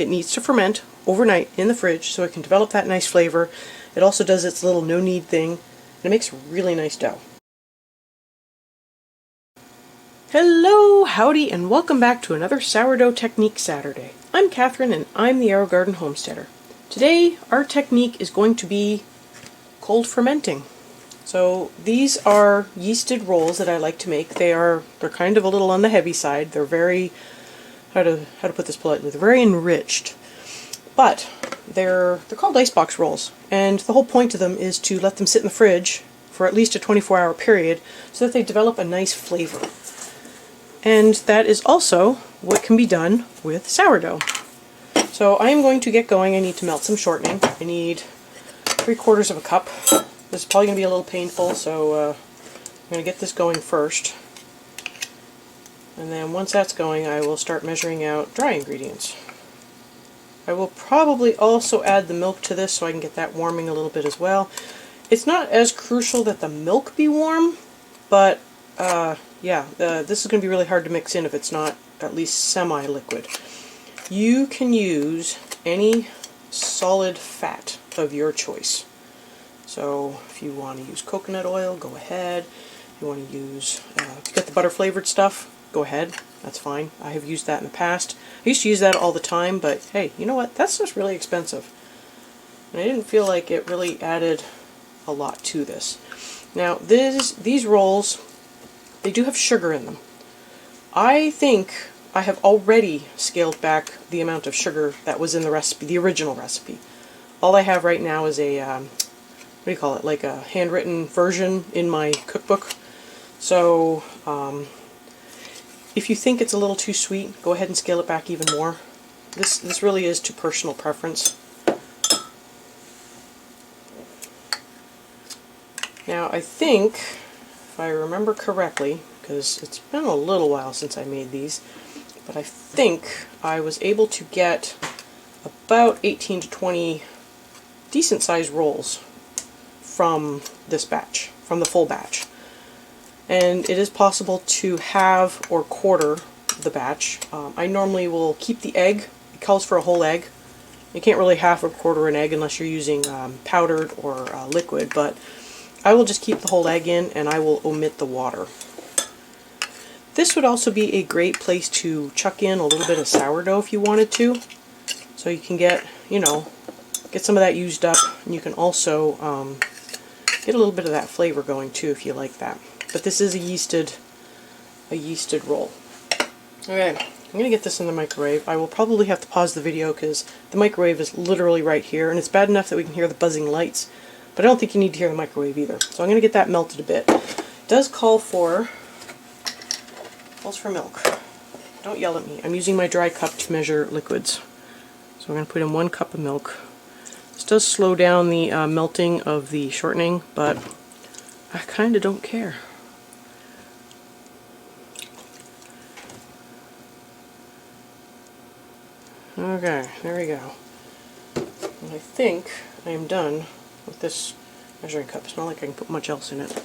it needs to ferment overnight in the fridge so it can develop that nice flavor. It also does its little no-knead thing, and it makes really nice dough. Hello, howdy, and welcome back to another Sourdough Technique Saturday. I'm Kathryn, and I'm the Aerogarden Homesteader. Today, our technique is going to be cold fermenting. So these are yeasted rolls that I like to make. They're kind of a little on the heavy side. They're very, how to put this politely, they're very enriched. But they're called icebox rolls, and the whole point of them is to let them sit in the fridge for at least a 24-hour period so that they develop a nice flavor. And that is also what can be done with sourdough. So I am going to get going. I need to melt some shortening. I need 3/4 of a cup. This is probably going to be a little painful, so I'm going to get this going first. And then once that's going, I will start measuring out dry ingredients. I will probably also add the milk to this so I can get that warming a little bit as well. It's not as crucial that the milk be warm, but yeah, this is going to be really hard to mix in if it's not at least semi-liquid. You can use any solid fat of your choice. So if you want to use coconut oil, go ahead. If you want to use, if you get the butter flavored stuff, go ahead. That's fine. I have used that in the past. I used to use that all the time, but hey, you know what? That's just really expensive. And I didn't feel like it really added a lot to this. Now, these rolls, they do have sugar in them. I think I have already scaled back the amount of sugar that was in the recipe, the original recipe. All I have right now is a, what do you call it, like a handwritten version in my cookbook. So, if you think it's a little too sweet, go ahead and scale it back even more. This really is to personal preference. Now, I think, if I remember correctly, because it's been a little while since I made these, but I think I was able to get about 18 to 20 decent sized rolls from this batch, from the full batch. And it is possible to halve or quarter the batch. I normally will keep the egg. It calls for a whole egg. You can't really half or quarter an egg unless you're using powdered or liquid, but I will just keep the whole egg in and I will omit the water. This would also be a great place to chuck in a little bit of sourdough if you wanted to. So you can get, you know, get some of that used up, and you can also get a little bit of that flavor going too if you like that. But this is a yeasted roll. Okay, I'm going to get this in the microwave. I will probably have to pause the video because the microwave is literally right here, and it's bad enough that we can hear the buzzing lights, but I don't think you need to hear the microwave either. So I'm going to get that melted a bit. It does call for milk. Don't yell at me. I'm using my dry cup to measure liquids. So I'm going to put in 1 cup of milk. This does slow down the melting of the shortening, but I kind of don't care. Okay, there we go. And I think I am done with this measuring cup. It's not like I can put much else in it.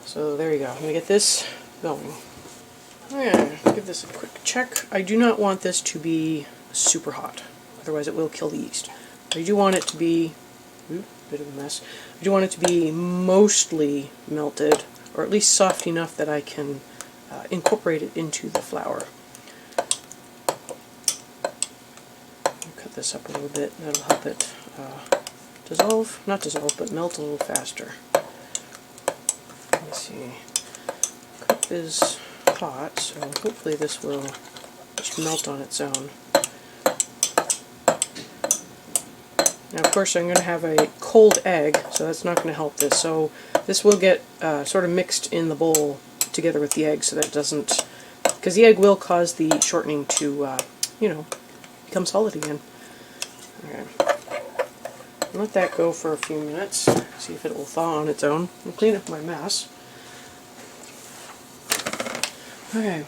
So there you go. I'm going to get this going. Okay, give this a quick check. I do not want this to be super hot, otherwise it will kill the yeast. I do want it to be, bit of a mess. I do want it to be mostly melted, or at least soft enough that I can incorporate it into the flour. Cut this up a little bit. That'll help it not dissolve, but melt a little faster. Let's see. Cup is hot, so hopefully this will just melt on its own. Now, of course, I'm going to have a cold egg, so that's not going to help this. So this will get sort of mixed in the bowl together with the egg, so that it doesn't, because the egg will cause the shortening to, you know, become solid again. Okay. Let that go for a few minutes, see if it will thaw on its own. I'll clean up my mess. Okay.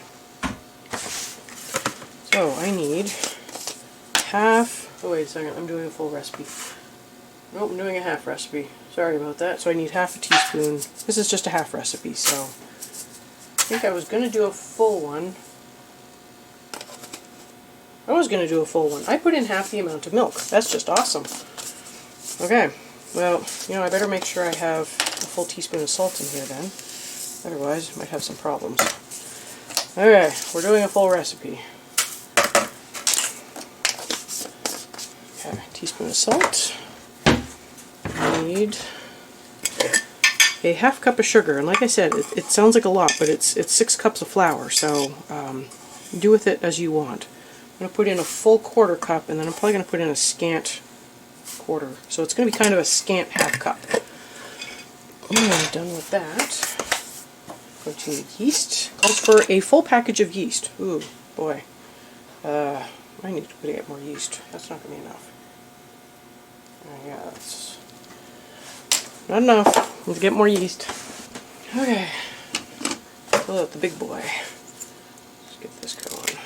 So I need half, oh wait a second, I'm doing a full recipe. Nope, I'm doing a half recipe. Sorry about that. So I need half a teaspoon. This is just a half recipe, so I think I was going to do a full one. I was going to do a full one. I put in half the amount of milk. That's just awesome. Okay, well, you know, I better make sure I have a full teaspoon of salt in here then. Otherwise, I might have some problems. Okay, we're doing a full recipe. Okay, teaspoon of salt. I need a half cup of sugar, and like I said, it sounds like a lot, but it's 6 cups of flour, so do with it as you want. I'm going to put in a full 1/4 cup, and then I'm probably going to put in a scant 1/4. So it's going to be kind of a scant half cup. When I'm done with that, I'm going to need yeast. Calls for a full package of yeast. Ooh, boy. I need to get more yeast. That's not going to be enough. Yeah, that's not enough. Let's get more yeast. Okay. Pull out the big boy. Let's get this going.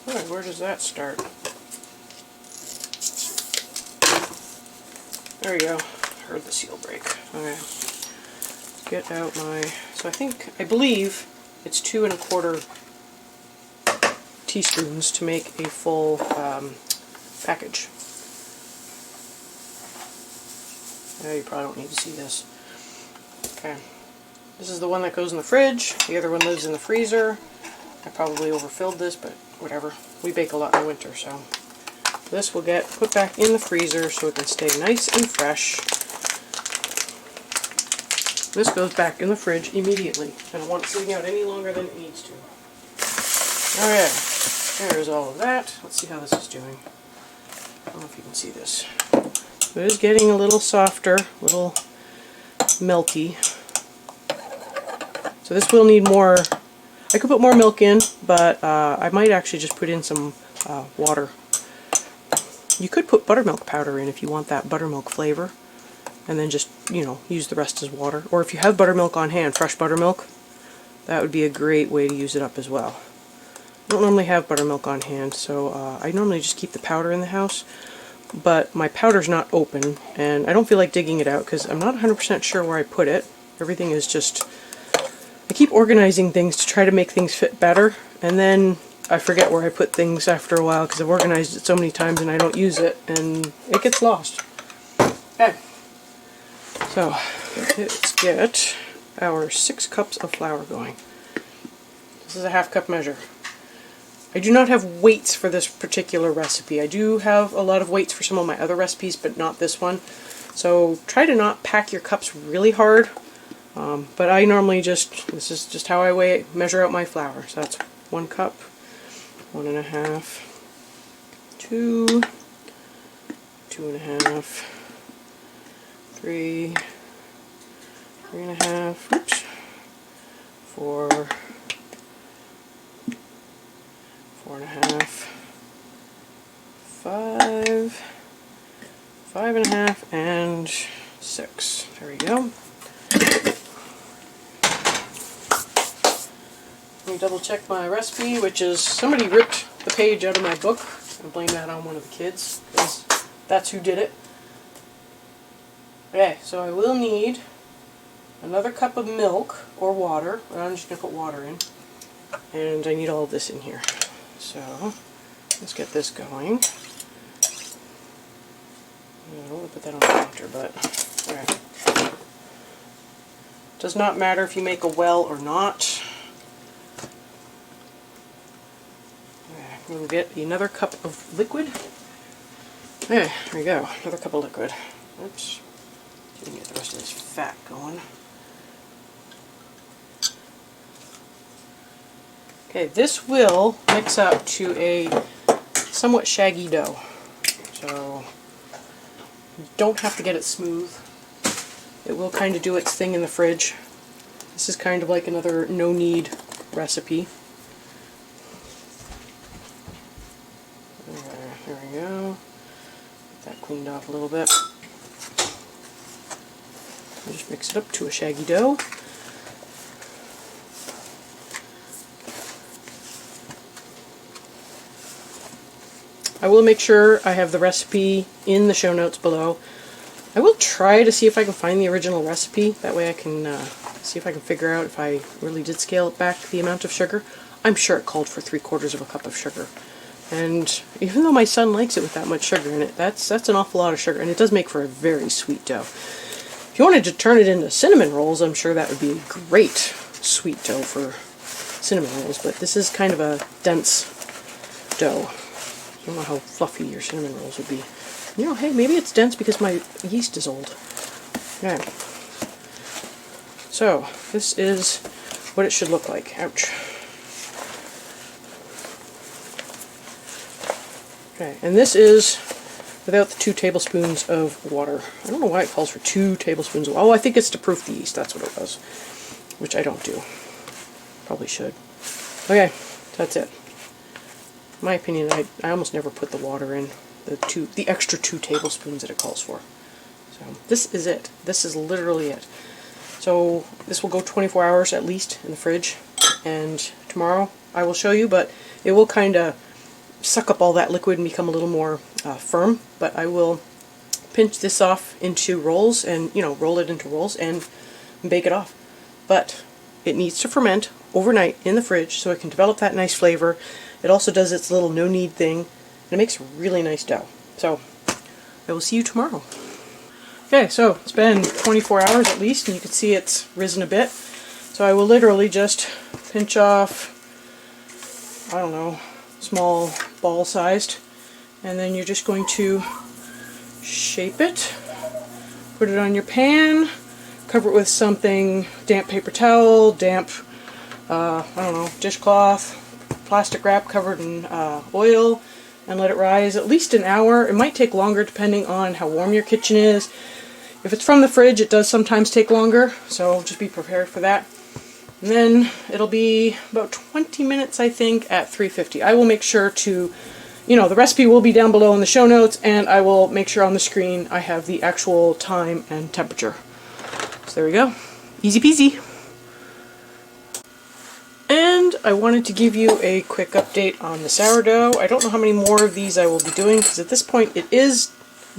Alright, where does that start? There we go. Heard the seal break. Okay. Get out my... So I believe it's 2 1/4 teaspoons to make a full package. You probably don't need to see this. Okay. This is the one that goes in the fridge. The other one lives in the freezer. I probably overfilled this, but whatever. We bake a lot in the winter, so this will get put back in the freezer so it can stay nice and fresh. This goes back in the fridge immediately. I don't want it sitting out any longer than it needs to. Okay, there's all of that. Let's see how this is doing. I don't know if you can see this. It is getting a little softer, a little melty. So this will need more. I could put more milk in, but I might actually just put in some water. You could put buttermilk powder in if you want that buttermilk flavor, and then just, you know, use the rest as water. Or if you have buttermilk on hand, fresh buttermilk, that would be a great way to use it up as well. I don't normally have buttermilk on hand, so I normally just keep the powder in the house, but my powder's not open, and I don't feel like digging it out because I'm not 100% sure where I put it. Everything is just... I keep organizing things to try to make things fit better, and then I forget where I put things after a while because I've organized it so many times and I don't use it, and it gets lost. Okay, so let's get our 6 cups of flour going. This is a half cup measure. I do not have weights for this particular recipe. I do have a lot of weights for some of my other recipes, but not this one. So try to not pack your cups really hard. But I normally this is just how I measure out my flour. So that's 1 cup, 1 1/2, 2, 2 1/2, 3, 3 1/2, oops, 4, 4 1/2, 5, 5 1/2, and 6. There we go. Let me double check my recipe, which is somebody ripped the page out of my book and blame that on one of the kids, because that's who did it. Okay, so I will need another cup of milk or water. I'm just going to put water in. And I need all of this in here. So let's get this going. I don't want to put that on the counter, but alright. Does not matter if you make a well or not. We'll get another cup of liquid. Okay, there we go. Another cup of liquid. Oops. Let me get the rest of this fat going. Okay, this will mix up to a somewhat shaggy dough. So you don't have to get it smooth. It will kind of do its thing in the fridge. This is kind of like another no-knead recipe. There we go. Get that cleaned off a little bit. I'll just mix it up to a shaggy dough. I will make sure I have the recipe in the show notes below. I will try to see if I can find the original recipe. That way I can see if I can figure out if I really did scale it back the amount of sugar. I'm sure it called for 3/4 of a cup of sugar. And even though my son likes it with that much sugar in it, that's an awful lot of sugar, and it does make for a very sweet dough. If you wanted to turn it into cinnamon rolls, I'm sure that would be a great sweet dough for cinnamon rolls, but this is kind of a dense dough. I don't know how fluffy your cinnamon rolls would be. You know, hey, maybe it's dense because my yeast is old. Okay. So, this is what it should look like. Ouch. Okay, and this is without the 2 tablespoons of water. I don't know why it calls for 2 tablespoons of water. Oh, I think it's to proof the yeast, that's what it was. Which I don't do. Probably should. Okay, that's it. In my opinion, I almost never put the water in, the extra 2 tablespoons that it calls for. So, this is it. This is literally it. So, this will go 24 hours at least in the fridge, and tomorrow I will show you, but it will kind of suck up all that liquid and become a little more firm, but I will pinch this off into rolls and, you know, roll it into rolls and bake it off. But it needs to ferment overnight in the fridge so it can develop that nice flavor. It also does its little no-knead thing, and it makes a really nice dough. So, I will see you tomorrow. Okay, so it's been 24 hours at least, and you can see it's risen a bit. So I will literally just pinch off, I don't know, small ball sized, and then you're just going to shape it, put it on your pan, cover it with something, damp paper towel, damp, I don't know, dishcloth, plastic wrap covered in oil, and let it rise at least an hour. It might take longer depending on how warm your kitchen is. If it's from the fridge, it does sometimes take longer, so just be prepared for that. And then it'll be about 20 minutes, I think, at 350. I will make sure to, you know, the recipe will be down below in the show notes, and I will make sure on the screen I have the actual time and temperature. So there we go. Easy peasy. And I wanted to give you a quick update on the sourdough. I don't know how many more of these I will be doing, because at this point it's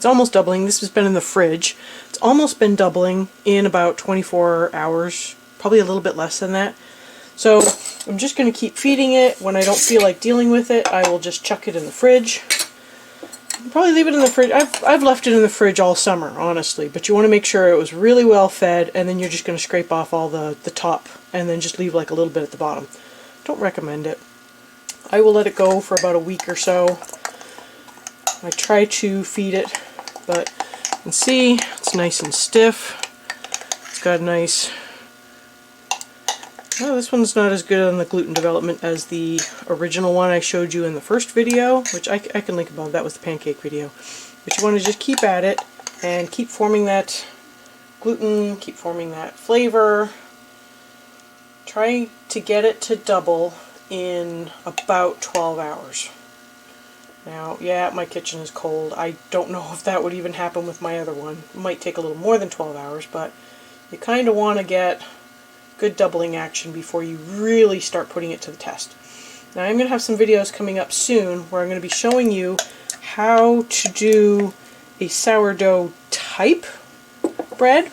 almost doubling. This has been in the fridge. It's almost been doubling in about 24 hours. Probably a little bit less than that. So I'm just going to keep feeding it. When I don't feel like dealing with it, I will just chuck it in the fridge. I'll probably leave it in the fridge. I've left it in the fridge all summer, honestly, but you want to make sure it was really well fed, and then you're just going to scrape off all the top and then just leave like a little bit at the bottom. Don't recommend it. I will let it go for about a week or so. I try to feed it, but you can see it's nice and stiff. It's got a nice... Oh, this one's not as good on the gluten development as the original one I showed you in the first video, which I can link above. That was the pancake video. But you want to just keep at it and keep forming that gluten, keep forming that flavor. Try to get it to double in about 12 hours. Now, yeah, my kitchen is cold. I don't know if that would even happen with my other one. It might take a little more than 12 hours, but you kind of want to get good doubling action before you really start putting it to the test. Now I'm going to have some videos coming up soon where I'm going to be showing you how to do a sourdough type bread,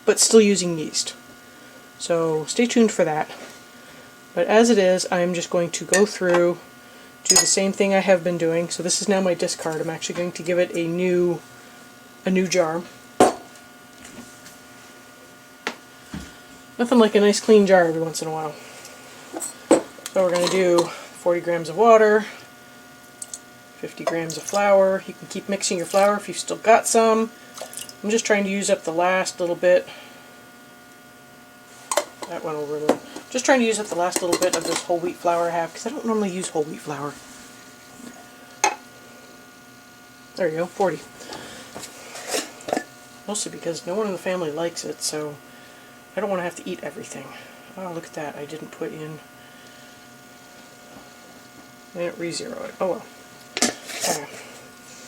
but still using yeast. So stay tuned for that. But as it is, I'm just going to go through, do the same thing I have been doing. So this is now my discard. I'm actually going to give it a new jar. Nothing like a nice clean jar every once in a while. So we're going to do 40 grams of water, 50 grams of flour. You can keep mixing your flour if you've still got some. I'm just trying to use up the last little bit. That went over a little. Just trying to use up the last little bit of this whole wheat flour I have, because I don't normally use whole wheat flour. There you go, 40. Mostly because no one in the family likes it, so I don't want to have to eat everything. Oh, look at that. I didn't put in... I didn't re-zero it. Oh well. Okay.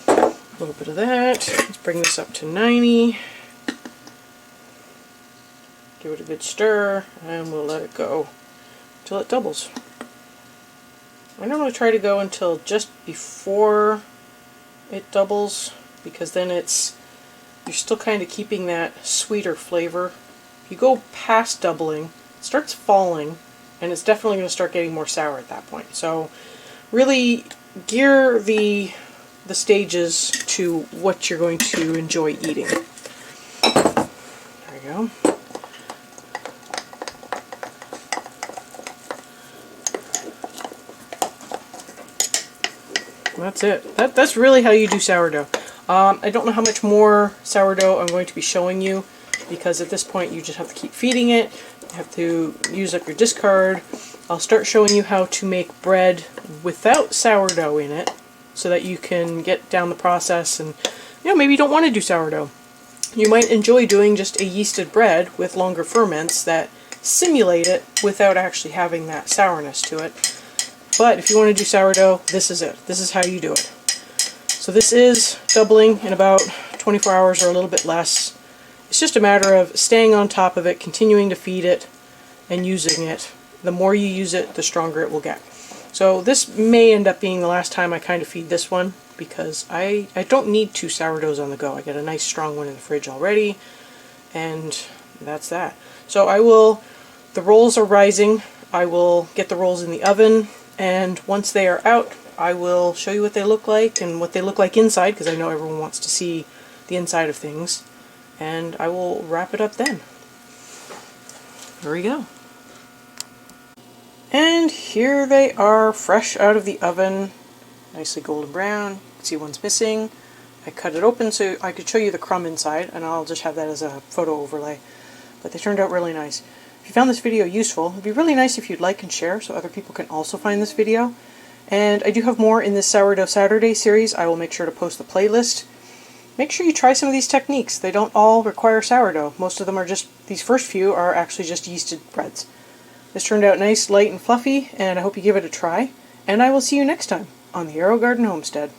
A little bit of that. Let's bring this up to 90. Give it a good stir, and we'll let it go until it doubles. I normally try to go until just before it doubles, because then you're still kind of keeping that sweeter flavor If you go past doubling, it starts falling, and it's definitely going to start getting more sour at that point. So really gear the stages to what you're going to enjoy eating. There we go. That's it. That's really how you do sourdough. I don't know how much more sourdough I'm going to be showing you, because at this point you just have to keep feeding it. You have to use up your discard. I'll start showing you how to make bread without sourdough in it, so that you can get down the process, and maybe you don't want to do sourdough. You might enjoy doing just a yeasted bread with longer ferments that simulate it without actually having that sourness to it. But if you want to do sourdough, this is it. This is how you do it. So this is doubling in about 24 hours or a little bit less. It's just a matter of staying on top of it, continuing to feed it, and using it. The more you use it, the stronger it will get. So this may end up being the last time I kind of feed this one, because I don't need 2 sourdoughs on the go. I got a nice strong one in the fridge already, and that's that. So the rolls are rising. I will get the rolls in the oven, and once they are out, I will show you what they look like and what they look like inside, because I know everyone wants to see the inside of things, and I will wrap it up then. There we go. And here they are, fresh out of the oven, nicely golden brown. You can see one's missing. I cut it open so I could show you the crumb inside, and I'll just have that as a photo overlay. But they turned out really nice. If you found this video useful, it'd be really nice if you'd like and share so other people can also find this video. And I do have more in this Sourdough Saturday series. I will make sure to post the playlist. Make sure you try some of these techniques. They don't all require sourdough. Most of them are just, these first few are actually just yeasted breads. This turned out nice, light, and fluffy, and I hope you give it a try. And I will see you next time on the Aerogarden Homestead.